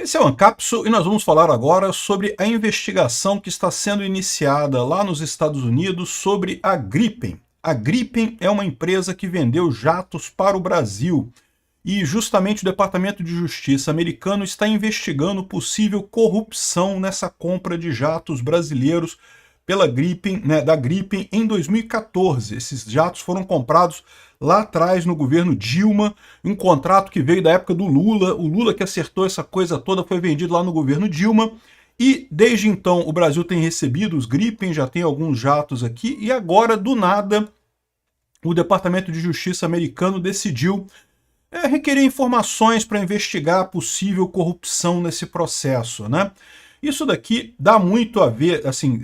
Esse é o Ancapsu e nós vamos falar agora sobre a investigação que está sendo iniciada lá nos Estados Unidos sobre a Gripen. A Gripen é uma empresa que vendeu jatos para o Brasil e justamente o Departamento de Justiça americano está investigando possível corrupção nessa compra de jatos brasileiros pela Gripen, da Gripen em 2014. Esses jatos foram comprados lá atrás no governo Dilma, um contrato que veio da época do Lula. O Lula que acertou essa coisa toda, foi vendido lá no governo Dilma. E desde então o Brasil tem recebido os Gripen, já tem alguns jatos aqui, e agora do nada o Departamento de Justiça americano decidiu requerer informações para investigar a possível corrupção nesse processo, né? Isso daqui dá muito a ver, assim,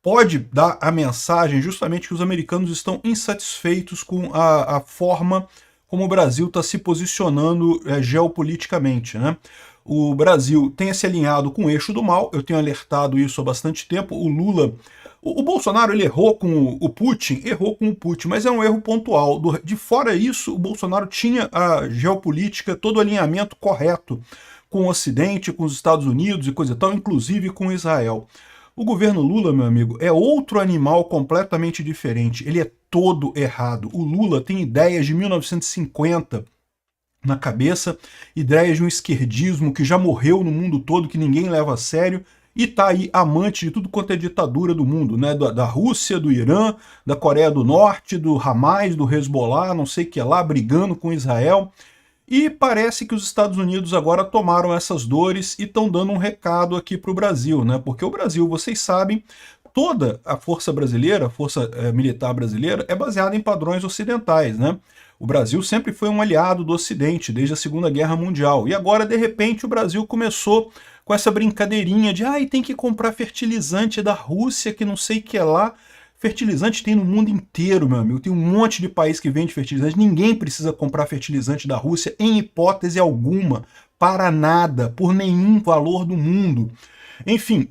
pode dar a mensagem justamente que os americanos estão insatisfeitos com a forma como o Brasil está se posicionando geopoliticamente, né? O Brasil tem se alinhado com o eixo do mal, eu tenho alertado isso há bastante tempo. O Lula, o Bolsonaro, ele errou com o Putin, mas é um erro pontual. De fora isso, o Bolsonaro tinha a geopolítica, todo o alinhamento correto com o Ocidente, com os Estados Unidos e coisa e tal, inclusive com Israel. O governo Lula, meu amigo, é outro animal completamente diferente. Ele é todo errado. O Lula tem ideias de 1950 na cabeça, ideias de um esquerdismo que já morreu no mundo todo, que ninguém leva a sério, e tá aí amante de tudo quanto é ditadura do mundo, né? Da Rússia, do Irã, da Coreia do Norte, do Hamas, do Hezbollah, não sei o que lá, brigando com Israel. E parece que os Estados Unidos agora tomaram essas dores e estão dando um recado aqui para o Brasil, né? Porque o Brasil, vocês sabem, toda a força brasileira, a força militar brasileira, é baseada em padrões ocidentais, né? O Brasil sempre foi um aliado do Ocidente, desde a Segunda Guerra Mundial. E agora, de repente, o Brasil começou com essa brincadeirinha de tem que comprar fertilizante da Rússia, que não sei o que é lá. Fertilizante tem no mundo inteiro, meu amigo. Tem um monte de país que vende fertilizante. Ninguém precisa comprar fertilizante da Rússia, em hipótese alguma, para nada, por nenhum valor do mundo. Enfim,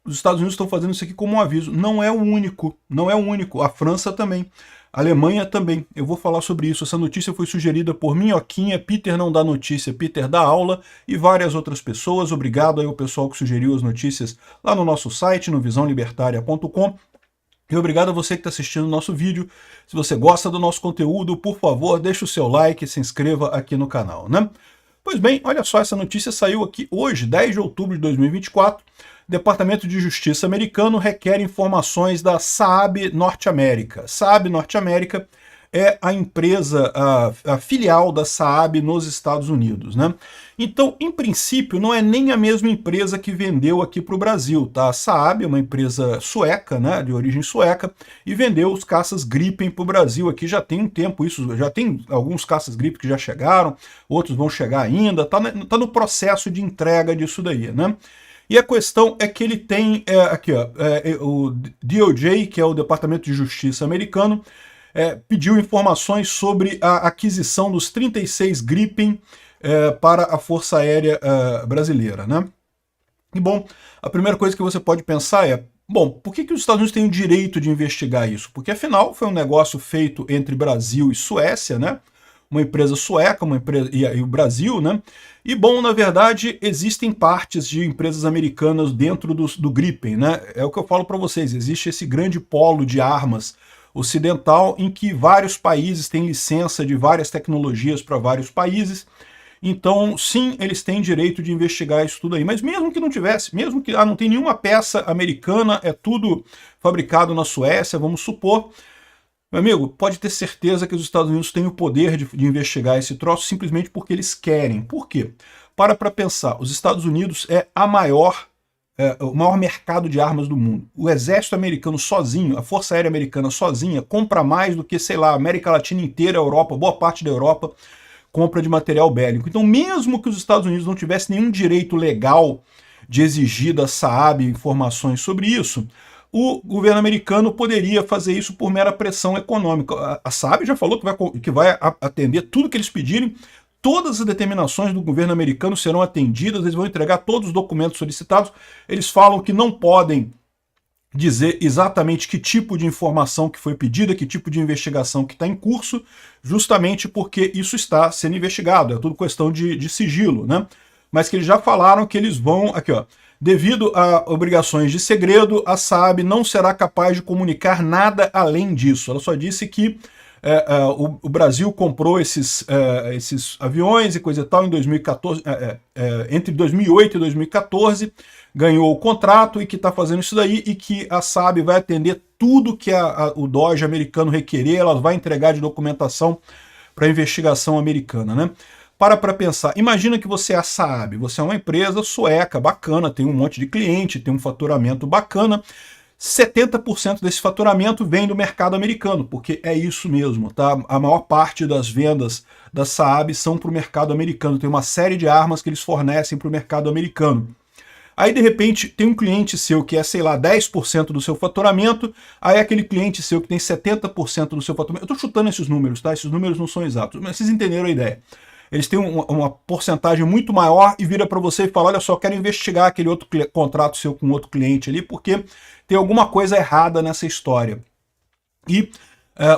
os Estados Unidos estão fazendo isso aqui como um aviso. Não é o único, não é o único. A França também. A Alemanha também. Eu vou falar sobre isso. Essa notícia foi sugerida por Minhoquinha, Peter não dá notícia, Peter dá aula e várias outras pessoas. Obrigado aí ao pessoal que sugeriu as notícias lá no nosso site, no visãolibertaria.com. E obrigado a você que está assistindo o nosso vídeo. Se você gosta do nosso conteúdo, por favor, deixe o seu like e se inscreva aqui no canal, né? Pois bem, olha só, essa notícia saiu aqui hoje, 10 de outubro de 2024. Departamento de Justiça americano requer informações da Saab Norte-América. Saab Norte-América é a empresa, a filial da Saab nos Estados Unidos, né? Então, em princípio, não é nem a mesma empresa que vendeu aqui para o Brasil, tá? A Saab é uma empresa sueca, né, de origem sueca, e vendeu os caças Gripen para o Brasil aqui já tem um tempo, isso já tem alguns caças Gripen que já chegaram, outros vão chegar ainda, tá no processo de entrega disso daí, né? E a questão é que ele tem, aqui ó, o DOJ, que é o Departamento de Justiça americano, pediu informações sobre a aquisição dos 36 Gripen para a Força Aérea brasileira, né? E bom, a primeira coisa que você pode pensar é, bom, por que os Estados Unidos têm o direito de investigar isso? Porque afinal foi um negócio feito entre Brasil e Suécia, né? Uma empresa sueca, uma empresa e o Brasil, né? E bom, na verdade, existem partes de empresas americanas dentro do Gripen, né? É o que eu falo para vocês, existe esse grande polo de armas ocidental em que vários países têm licença de várias tecnologias para vários países. Então, sim, eles têm direito de investigar isso tudo aí. Mas mesmo que não tivesse, mesmo que não tem nenhuma peça americana, é tudo fabricado na Suécia, vamos supor, meu amigo, pode ter certeza que os Estados Unidos têm o poder de investigar esse troço simplesmente porque eles querem. Por quê? Para pensar, os Estados Unidos é o maior mercado de armas do mundo. O exército americano sozinho, a Força Aérea Americana sozinha, compra mais do que, sei lá, a América Latina inteira, a Europa, boa parte da Europa, compra de material bélico. Então, mesmo que os Estados Unidos não tivessem nenhum direito legal de exigir da Saab informações sobre isso, o governo americano poderia fazer isso por mera pressão econômica. A Saab já falou que vai atender tudo que eles pedirem, todas as determinações do governo americano serão atendidas, eles vão entregar todos os documentos solicitados, eles falam que não podem dizer exatamente que tipo de informação que foi pedida, que tipo de investigação que está em curso, justamente porque isso está sendo investigado, é tudo questão de sigilo, né? mas que eles já falaram que eles vão, aqui ó, devido a obrigações de segredo, a Saab não será capaz de comunicar nada além disso. Ela só disse que o Brasil comprou esses aviões e coisa e tal em 2014, entre 2008 e 2014, ganhou o contrato e que está fazendo isso daí e que a Saab vai atender tudo que o DOJ americano requerer, ela vai entregar de documentação para a investigação americana, né? Para pensar, imagina que você é a Saab, você é uma empresa sueca, bacana, tem um monte de cliente, tem um faturamento bacana, 70% desse faturamento vem do mercado americano, porque é isso mesmo, tá? A maior parte das vendas da Saab são para o mercado americano, tem uma série de armas que eles fornecem para o mercado americano. Aí, de repente, tem um cliente seu que é, sei lá, 10% do seu faturamento, aí aquele cliente seu que tem 70% do seu faturamento. Eu estou chutando esses números, tá? Esses números não são exatos, mas vocês entenderam a ideia. Eles têm uma porcentagem muito maior e vira para você e fala, olha só, quero investigar aquele outro contrato seu com outro cliente ali, porque tem alguma coisa errada nessa história. E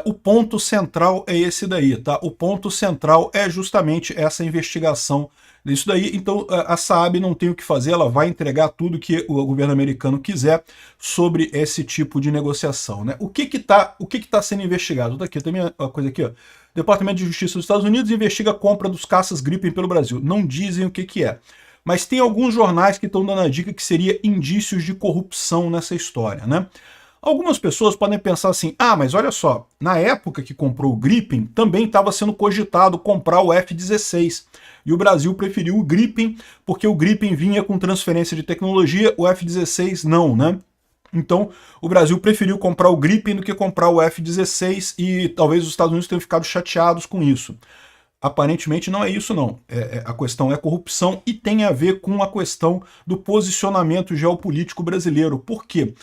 o ponto central é esse daí, tá? O ponto central é justamente essa investigação disso daí. Então a Saab não tem o que fazer, ela vai entregar tudo que o governo americano quiser sobre esse tipo de negociação, né? O que tá sendo investigado? Tá aqui, tem uma coisa aqui, ó. Departamento de Justiça dos Estados Unidos investiga a compra dos caças Gripen pelo Brasil. Não dizem o que é. Mas tem alguns jornais que estão dando a dica que seria indícios de corrupção nessa história, né? Algumas pessoas podem pensar assim, mas olha só, na época que comprou o Gripen, também estava sendo cogitado comprar o F-16. E o Brasil preferiu o Gripen, porque o Gripen vinha com transferência de tecnologia, o F-16 não, né? Então, o Brasil preferiu comprar o Gripen do que comprar o F-16 e talvez os Estados Unidos tenham ficado chateados com isso. Aparentemente não é isso não. A questão é corrupção e tem a ver com a questão do posicionamento geopolítico brasileiro. Por quê?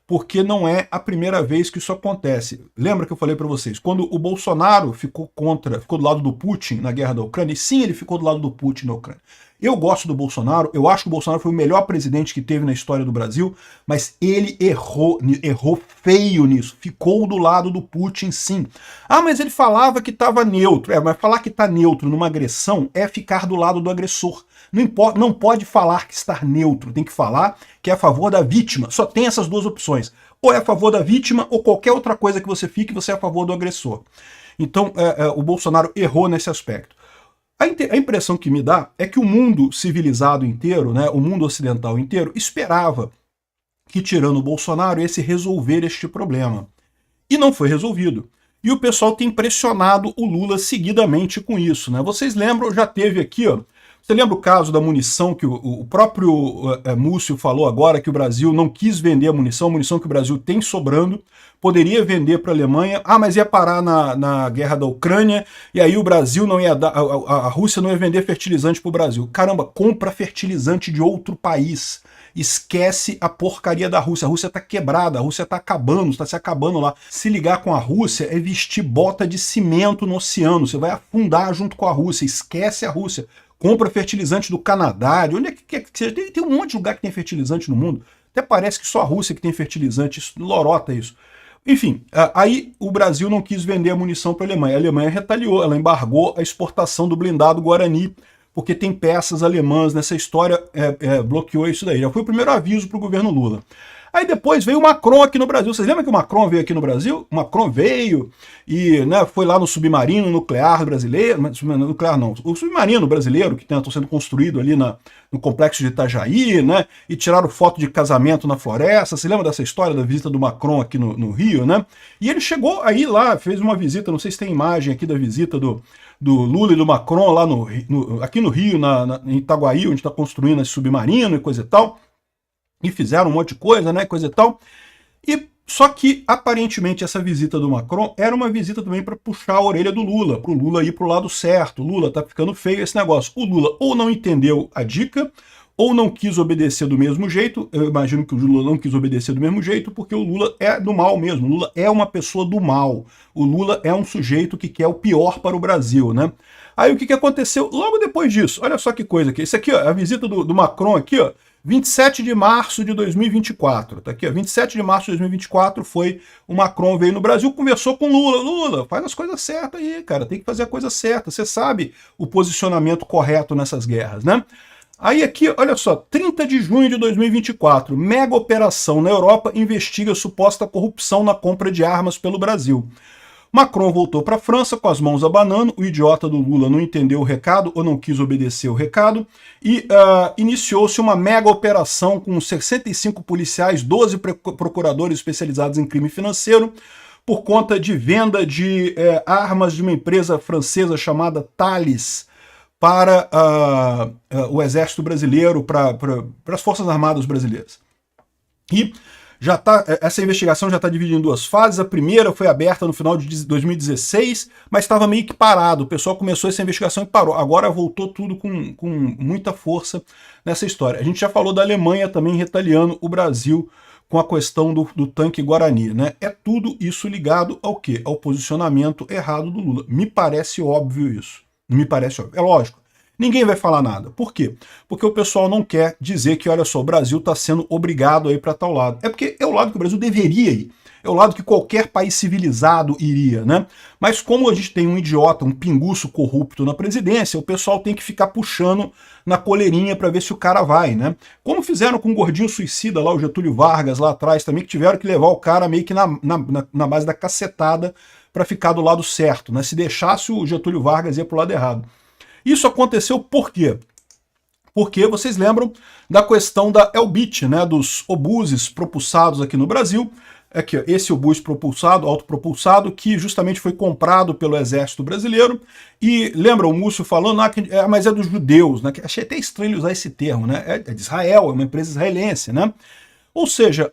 Porque não é a primeira vez que isso acontece. Lembra que eu falei para vocês, quando o Bolsonaro ficou do lado do Putin na guerra da Ucrânia, e sim, ele ficou do lado do Putin na Ucrânia. Eu gosto do Bolsonaro, eu acho que o Bolsonaro foi o melhor presidente que teve na história do Brasil, mas ele errou feio nisso, ficou do lado do Putin sim. Mas ele falava que estava neutro. Mas falar que está neutro numa agressão é ficar do lado do agressor. Não pode falar que está neutro, tem que falar que é a favor da vítima. Só tem essas duas opções. Ou é a favor da vítima, ou qualquer outra coisa que você fique, você é a favor do agressor. Então, o Bolsonaro errou nesse aspecto. A impressão que me dá é que o mundo civilizado inteiro, né, o mundo ocidental inteiro, esperava que, tirando o Bolsonaro, ia se resolver este problema. E não foi resolvido. E o pessoal tem pressionado o Lula seguidamente com isso, né? Vocês lembram, já teve aqui, ó, você lembra o caso da munição que o próprio Múcio falou agora, que o Brasil não quis vender a munição que o Brasil tem sobrando, poderia vender para a Alemanha, mas ia parar na guerra da Ucrânia, e aí o Brasil não ia dar, a Rússia não ia vender fertilizante para o Brasil. Caramba, compra fertilizante de outro país. Esquece a porcaria da Rússia. A Rússia tá quebrada, a Rússia tá acabando, está se acabando lá. Se ligar com a Rússia é vestir bota de cimento no oceano. Você vai afundar junto com a Rússia. Esquece a Rússia. Compra fertilizante do Canadá, de onde é que seja. Tem um monte de lugar que tem fertilizante no mundo. Até parece que só a Rússia que tem fertilizante. Isso, lorota isso. Enfim, aí o Brasil não quis vender a munição para a Alemanha. A Alemanha retaliou, ela embargou a exportação do blindado Guarani, porque tem peças alemãs nessa história, bloqueou isso daí. Já foi o primeiro aviso para o governo Lula. Aí depois veio o Macron aqui no Brasil. Vocês lembram que o Macron veio aqui no Brasil? O Macron veio e foi lá no submarino nuclear brasileiro, nuclear não, o submarino brasileiro que está sendo construído ali no complexo de Itajaí, né? E tiraram foto de casamento na floresta. Você lembra dessa história da visita do Macron aqui no Rio, né? E ele chegou aí lá, fez uma visita, não sei se tem imagem aqui da visita do Lula e do Macron lá aqui no Rio, em Itaguaí, onde está construindo esse submarino e coisa e tal. E fizeram um monte de coisa, né, coisa e tal. E só que, aparentemente, essa visita do Macron era uma visita também para puxar a orelha do Lula, para o Lula ir para o lado certo. O Lula tá ficando feio esse negócio. O Lula ou não entendeu a dica, ou não quis obedecer do mesmo jeito. Eu imagino que o Lula não quis obedecer do mesmo jeito, porque o Lula é do mal mesmo. O Lula é uma pessoa do mal. O Lula é um sujeito que quer o pior para o Brasil, né? Aí o que aconteceu logo depois disso? Olha só que coisa aqui. Isso aqui, ó, a visita do Macron aqui, ó. 27 de março de 2024, tá aqui, ó, 27 de março de 2024 foi o Macron veio no Brasil, conversou com Lula. Lula, faz as coisas certas aí, cara, tem que fazer a coisa certa, você sabe o posicionamento correto nessas guerras, né? Aí aqui, olha só, 30 de junho de 2024, mega operação na Europa investiga suposta corrupção na compra de armas pelo Brasil. Macron voltou para a França com as mãos abanando, o idiota do Lula não entendeu o recado ou não quis obedecer o recado, e iniciou-se uma mega operação com 65 policiais, 12 procuradores especializados em crime financeiro, por conta de venda de armas de uma empresa francesa chamada Thales para o Exército Brasileiro, para as Forças Armadas Brasileiras. E essa investigação já está dividida em duas fases. A primeira foi aberta no final de 2016, mas estava meio que parado. O pessoal começou essa investigação e parou. Agora voltou tudo com muita força nessa história. A gente já falou da Alemanha também retaliando o Brasil com a questão do tanque Guarani, né? É tudo isso ligado ao quê? Ao posicionamento errado do Lula. Me parece óbvio isso. Me parece óbvio. É lógico. Ninguém vai falar nada. Por quê? Porque o pessoal não quer dizer que, olha só, o Brasil está sendo obrigado a ir para tal lado. É porque é o lado que o Brasil deveria ir. É o lado que qualquer país civilizado iria, né? Mas como a gente tem um idiota, um pinguço corrupto na presidência, o pessoal tem que ficar puxando na coleirinha para ver se o cara vai, né? Como fizeram com o gordinho suicida lá, o Getúlio Vargas lá atrás também, que tiveram que levar o cara meio que na base da cacetada para ficar do lado certo, né? Se deixasse o Getúlio Vargas ia pro lado errado. Isso aconteceu por quê? Porque vocês lembram da questão da Elbit, né, dos obuses propulsados aqui no Brasil. Aqui, esse obus propulsado, autopropulsado, que justamente foi comprado pelo Exército Brasileiro. E lembra o Múcio falando, mas é dos judeus, né? Achei até estranho usar esse termo, né? É de Israel, é uma empresa israelense, né? Ou seja,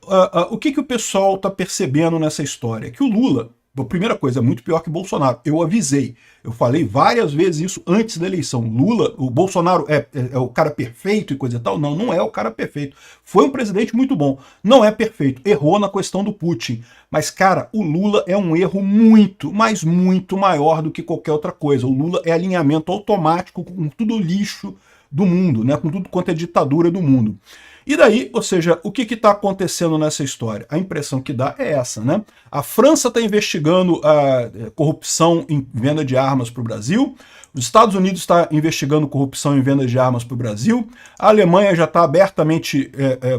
o que o pessoal está percebendo nessa história? Que o Lula, a primeira coisa, é muito pior que Bolsonaro. Eu avisei, eu falei várias vezes isso antes da eleição. Lula, o Bolsonaro é o cara perfeito e coisa e tal? Não, não é o cara perfeito. Foi um presidente muito bom, não é perfeito. Errou na questão do Putin. Mas, cara, o Lula é um erro muito, mas muito maior do que qualquer outra coisa. O Lula é alinhamento automático com tudo lixo do mundo, né? Com tudo quanto é ditadura do mundo. E daí, ou seja, o que está acontecendo nessa história? A impressão que dá é essa, né? A França está investigando a corrupção em venda de armas para o Brasil, os Estados Unidos está investigando corrupção em venda de armas para o Brasil, a Alemanha já está abertamente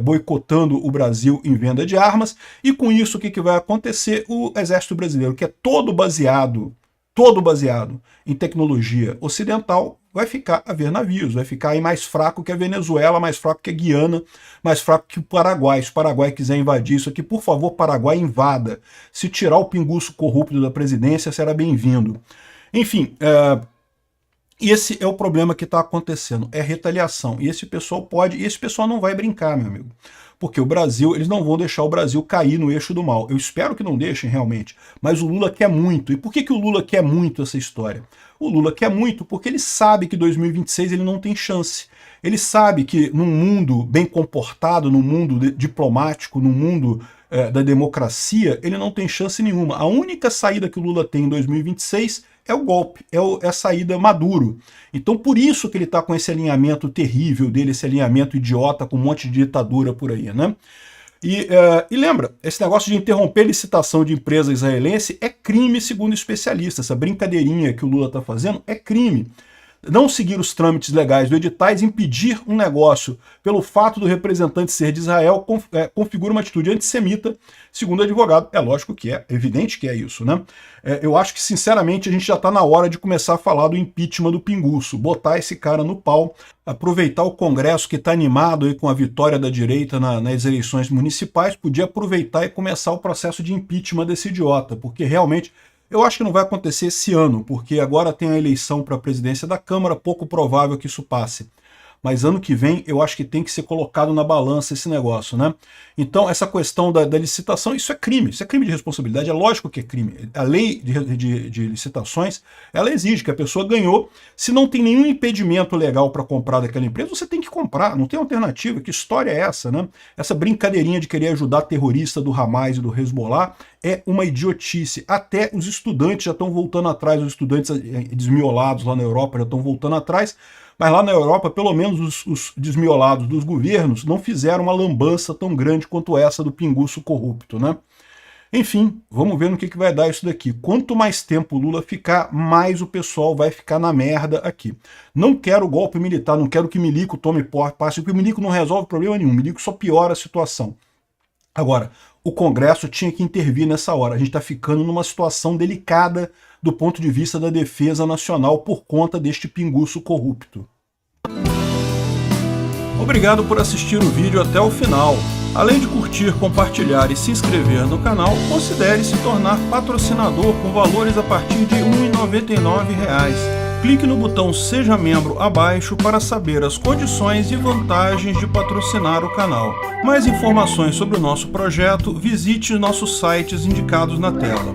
boicotando o Brasil em venda de armas, e com isso o que vai acontecer? O Exército Brasileiro, que é todo baseado em tecnologia ocidental, vai ficar a ver navios, vai ficar aí mais fraco que a Venezuela, mais fraco que a Guiana, mais fraco que o Paraguai. Se o Paraguai quiser invadir isso aqui, por favor, Paraguai, invada. Se tirar o pinguço corrupto da presidência, será bem-vindo. Enfim, esse é o problema que está acontecendo, é retaliação. E esse pessoal não vai brincar, meu amigo. Porque o Brasil, eles não vão deixar o Brasil cair no eixo do mal. Eu espero que não deixem realmente, mas o Lula quer muito. E por que o Lula quer muito essa história? O Lula quer muito porque ele sabe que 2026 ele não tem chance. Ele sabe que num mundo bem comportado, num mundo diplomático, num mundo da democracia, ele não tem chance nenhuma. A única saída que o Lula tem em 2026 é o golpe, é a saída Maduro. Então por isso que ele está com esse alinhamento terrível dele, esse alinhamento idiota com um monte de ditadura por aí, né? E lembra, esse negócio de interromper licitação de empresa israelense é crime segundo especialistas. Essa brincadeirinha que o Lula está fazendo é crime. Não seguir os trâmites legais do editais, impedir um negócio pelo fato do representante ser de Israel, configura uma atitude antissemita, segundo o advogado. É lógico que é evidente que é isso, né? Eu acho que, sinceramente, a gente já está na hora de começar a falar do impeachment do pinguço, botar esse cara no pau, aproveitar o Congresso que está animado aí com a vitória da direita nas eleições municipais, podia aproveitar e começar o processo de impeachment desse idiota, porque realmente eu acho que não vai acontecer esse ano, porque agora tem a eleição para a presidência da Câmara, pouco provável que isso passe. Mas ano que vem eu acho que tem que ser colocado na balança esse negócio, né? Então essa questão da licitação, isso é crime de responsabilidade, é lógico que é crime. A lei de licitações, ela exige que a pessoa ganhou, se não tem nenhum impedimento legal para comprar daquela empresa, você tem que comprar, não tem alternativa. Que história é essa, né? Essa brincadeirinha de querer ajudar terrorista do Hamas e do Hezbollah é uma idiotice. Até os estudantes já estão voltando atrás, os estudantes desmiolados lá na Europa já estão voltando atrás. Mas lá na Europa, pelo menos os desmiolados dos governos não fizeram uma lambança tão grande quanto essa do pinguço corrupto, né? Enfim, vamos ver no que vai dar isso daqui. Quanto mais tempo o Lula ficar, mais o pessoal vai ficar na merda aqui. Não quero golpe militar, não quero que Milico tome posse, porque o Milico não resolve problema nenhum, o Milico só piora a situação. Agora, o Congresso tinha que intervir nessa hora. A gente está ficando numa situação delicada do ponto de vista da defesa nacional por conta deste pinguço corrupto. Obrigado por assistir o vídeo até o final. Além de curtir, compartilhar e se inscrever no canal, considere se tornar patrocinador com valores a partir de R$ 1,99. Clique no botão Seja Membro abaixo para saber as condições e vantagens de patrocinar o canal. Mais informações sobre o nosso projeto, visite nossos sites indicados na tela.